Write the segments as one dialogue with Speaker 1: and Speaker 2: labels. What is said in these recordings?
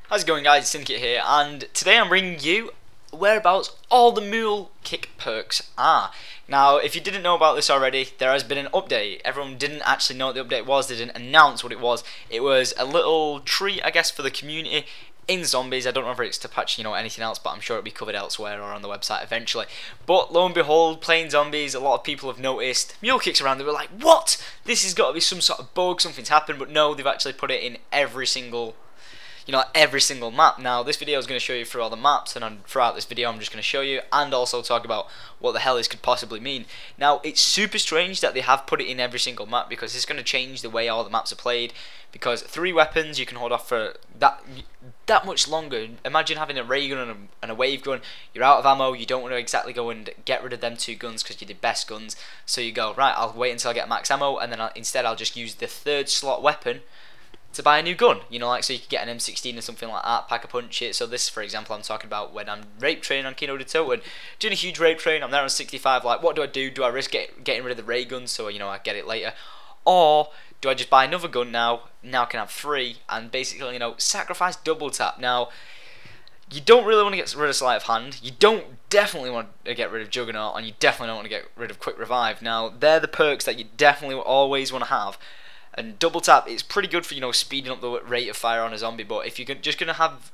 Speaker 1: How's it going, guys? It's Syndicate here, and today I'm bringing you whereabouts all the Mule kick perks are. Now, if you didn't know about this already, there has been an update. Everyone didn't actually know what the update was. They didn't announce what it was. It was a little treat, I guess, for the community in zombies. I don't know if it's to patch, anything else, but I'm sure it'll be covered elsewhere or on the website eventually. But lo and behold, playing zombies, a lot of people have noticed mule kicks around. They were like, what? This has got to be some sort of bug, something's happened. But no, they've actually put it in every single map. Now, this video is going to show you through all the maps, and throughout this video I'm just going to show you and also talk about what the hell this could possibly mean. Now, it's super strange that they have put it in every single map, because it's going to change the way all the maps are played, because 3 weapons you can hold off for that much longer. Imagine having a ray gun and a wave gun. You're out of ammo, you don't want to exactly go and get rid of them 2 guns because you're the best guns, so you go, right, I'll wait until I get max ammo, and then instead I'll just use the 3rd slot weapon to buy a new gun, so you could get an M16 or something like that, pack a punch it. So this, for example, I'm talking about when I'm rape training on Kino Der Toten, doing a huge rape train. I'm there on 65, like, what do? Do I risk getting rid of the ray gun so I get it later, or do I just buy another gun now I can have 3 and basically sacrifice double tap? Now, you don't really want to get rid of sleight of hand, you don't definitely want to get rid of Juggernaut, and you definitely don't want to get rid of quick revive. Now, they're the perks that you definitely always want to have. And double tap is pretty good for speeding up the rate of fire on a zombie, but if you're just going to have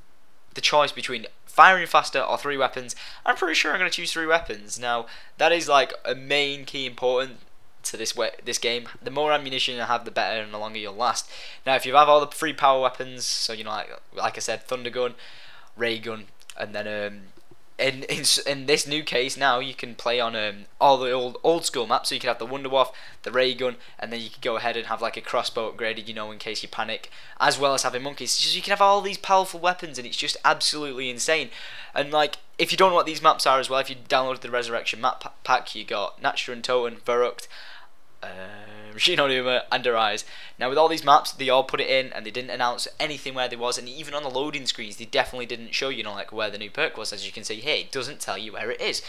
Speaker 1: the choice between firing faster or 3 weapons, I'm pretty sure I'm going to choose 3 weapons. Now, that is like a main key important to this game. The more ammunition you have, the better, and the longer you'll last. Now, if you have all the 3 power weapons, so like I said, thunder gun, ray gun, and then in this new case now you can play on all the old school maps, so you can have the Wunderwaffe, the ray gun, and then you can go ahead and have like a crossbow upgraded, in case you panic, as well as having monkeys. So you can have all these powerful weapons, and it's just absolutely insane. And like, if you don't know what these maps are as well, if you downloaded the Resurrection map pack, you got Nacht Der Untoten, Verruckt, Shi No Numa, and Riese. Now, with all these maps, they all put it in, and they didn't announce anything where they was, and even on the loading screens, they definitely didn't show like where the new perk was. As you can see here, it doesn't tell you where it is.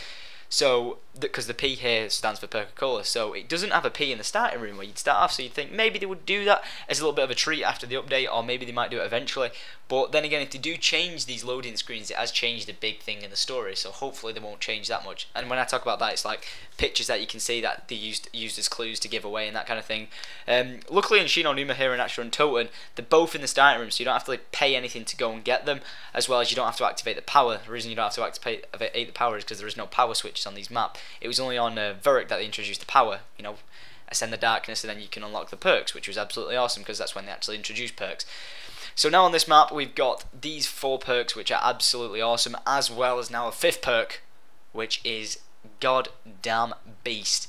Speaker 1: So, because the P here stands for Perca-Cola, so it doesn't have a P in the starting room where you'd start off, so you'd think maybe they would do that as a little bit of a treat after the update, or maybe they might do it eventually. But then again, if they do change these loading screens, it has changed a big thing in the story, so hopefully they won't change that much. And when I talk about that, it's like pictures that you can see that they used as clues to give away and that kind of thing. Luckily in Shi No Numa here and Nacht Der Untoten, they're both in the starting room, so you don't have to pay anything to go and get them, as well as you don't have to activate the power. The reason you don't have to activate the power is because there is no power switches on these maps. It was only on Verruckt that they introduced the power, Ascend the Darkness, and then you can unlock the perks, which was absolutely awesome because that's when they actually introduced perks. So now on this map we've got these 4 perks, which are absolutely awesome, as well as now a 5th perk, which is goddamn beast.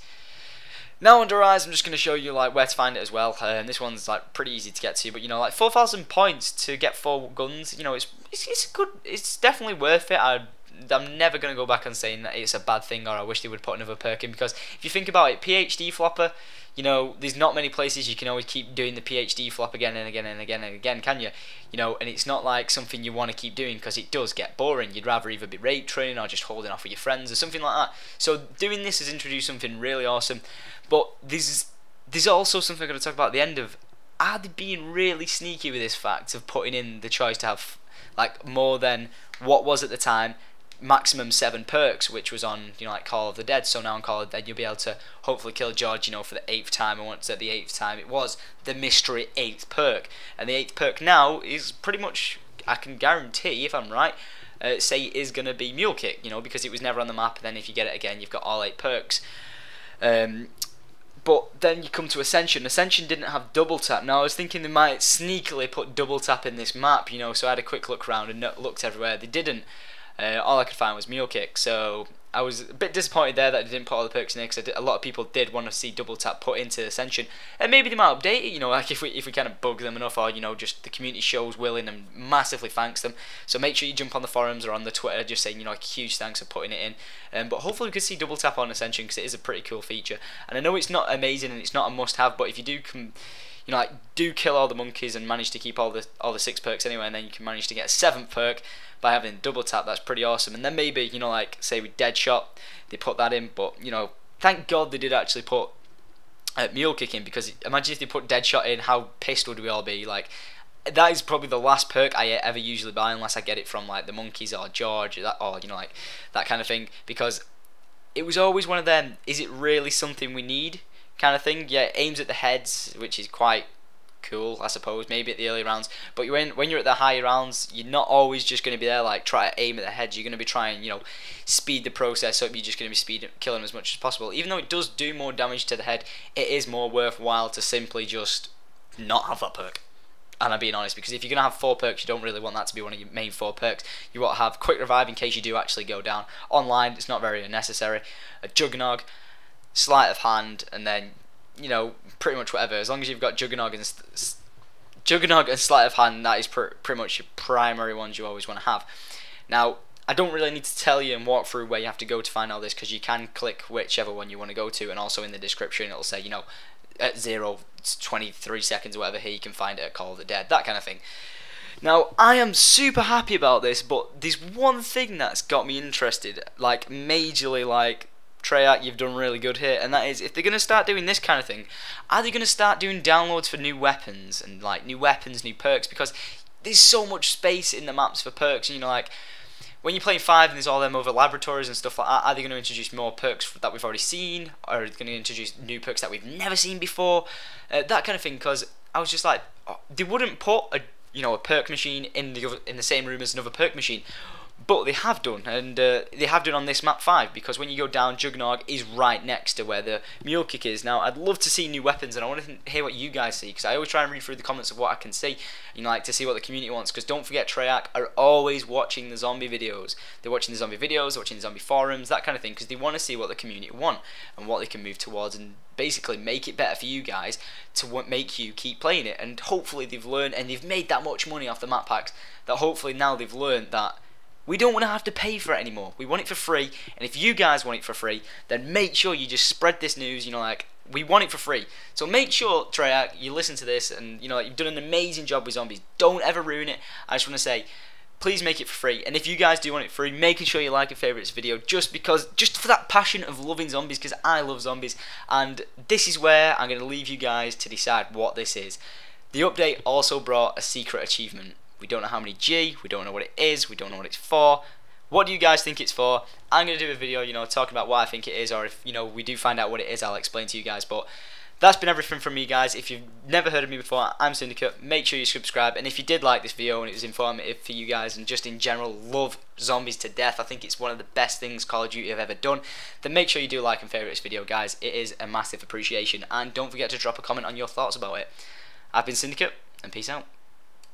Speaker 1: Now on Riese, I'm just going to show you where to find it as well. This one's pretty easy to get to, but 4,000 points to get 4 guns. It's good. It's definitely worth it. I'm never going to go back on saying that it's a bad thing or I wish they would put another perk in, because if you think about it, PhD flopper, there's not many places you can always keep doing the PhD flop again and again and again and again, can you? And it's not like something you want to keep doing, because it does get boring. You'd rather either be raid training or just holding off with your friends or something like that. So doing this has introduced something really awesome. But there's also something I'm going to talk about at the end of, are they being really sneaky with this fact of putting in the choice to have more than what was at the time maximum 7 perks, which was on Call of the Dead. So now on Call of the Dead you'll be able to hopefully kill George for the 8th time, and once at the 8th time it was the mystery 8th perk, and the 8th perk now is pretty much, I can guarantee if I'm right, say it is going to be Mule Kick, because it was never on the map, and then if you get it again you've got all 8 perks. But then you come to Ascension. Ascension didn't have double tap. Now I was thinking they might sneakily put double tap in this map, so I had a quick look around and looked everywhere. They didn't. All I could find was Mule Kick, so I was a bit disappointed there that they didn't put all the perks in there, because a lot of people did want to see double tap put into Ascension, and maybe they might update it, if we kind of bug them enough, or just the community shows willing, and massively thanks them. So make sure you jump on the forums or on the Twitter just saying huge thanks for putting it in. But hopefully we could see double tap on Ascension, because it is a pretty cool feature, and I know it's not amazing and it's not a must have, but if you do do kill all the monkeys and manage to keep all the 6 perks anyway, and then you can manage to get a 7th perk by having double tap, that's pretty awesome. And then maybe, say with Deadshot, they put that in, but, thank God they did actually put Mule Kick in, because imagine if they put Deadshot in, how pissed would we all be? that is probably the last perk I ever usually buy, unless I get it from like the monkeys or George, or you know, like that kind of thing, because it was always one of them, is it really something we need kind of thing. Yeah, it aims at the heads, which is quite cool, I suppose, maybe at the early rounds, but when you're at the higher rounds, you're not always just going to be there like try to aim at the heads. You're going to be trying, you know, speed the process up. You're just going to be killing them as much as possible. Even though it does do more damage to the head, it is more worthwhile to simply just not have that perk. And I'm being honest, because if you're going to have 4 perks, you don't really want that to be one of your main 4 perks. You want to have quick revive in case you do actually go down. Online, it's not very unnecessary. A Juggernog, sleight of hand, and then, you know, pretty much whatever. As long as you've got Juggernog and sleight of hand, that is pretty much your primary ones you always want to have. Now, I don't really need to tell you and walk through where you have to go to find all this, because you can click whichever one you want to go to, and also in the description it'll say, you know, at 0:23 seconds or whatever, here you can find it at Call of the Dead, that kind of thing. Now, I am super happy about this, but there's one thing that's got me interested, like majorly, like, Treyarch, you've done really good here, and that is, if they're going to start doing this kind of thing, are they going to start doing downloads for new weapons, and like new weapons, new perks, because there's so much space in the maps for perks, you know, like, when you're playing 5 and there's all them other laboratories and stuff like that, are they going to introduce more perks that we've already seen, or are they going to introduce new perks that we've never seen before, that kind of thing, because I was just like, oh, they wouldn't put a perk machine in the same room as another perk machine, but they have done, and they have done on this map 5, because when you go down, Juggernog is right next to where the Mule Kick is. Now, I'd love to see new weapons, and I want to hear what you guys see, because I always try and read through the comments of what I can see, you know, like to see what the community wants, because don't forget, Treyarch are always watching the zombie videos. They're watching the zombie videos, they're watching the zombie forums, that kind of thing, because they want to see what the community want, and what they can move towards, and basically make it better for you guys to make you keep playing it. And hopefully they've learned, and they've made that much money off the map packs, that hopefully now they've learned that we don't want to have to pay for it anymore. We want it for free, and if you guys want it for free, then make sure you just spread this news, you know, like, we want it for free. So make sure, Treyarch, you listen to this, and, you know, like, you've done an amazing job with zombies. Don't ever ruin it. I just want to say, please make it for free, and if you guys do want it free, making sure you like and favourite this video, just for that passion of loving zombies, because I love zombies, and this is where I'm going to leave you guys to decide what this is. The update also brought a secret achievement. We don't know how many G, we don't know what it is, we don't know what it's for. What do you guys think it's for? I'm going to do a video, you know, talking about what I think it is, or if, you know, we do find out what it is, I'll explain to you guys. But that's been everything from me, guys. If you've never heard of me before, I'm Syndicate. Make sure you subscribe, and if you did like this video and it was informative for you guys, and just in general love zombies to death, I think it's one of the best things Call of Duty have ever done, then make sure you do like and favourite this video, guys. It is a massive appreciation, and don't forget to drop a comment on your thoughts about it. I've been Syndicate, and peace out.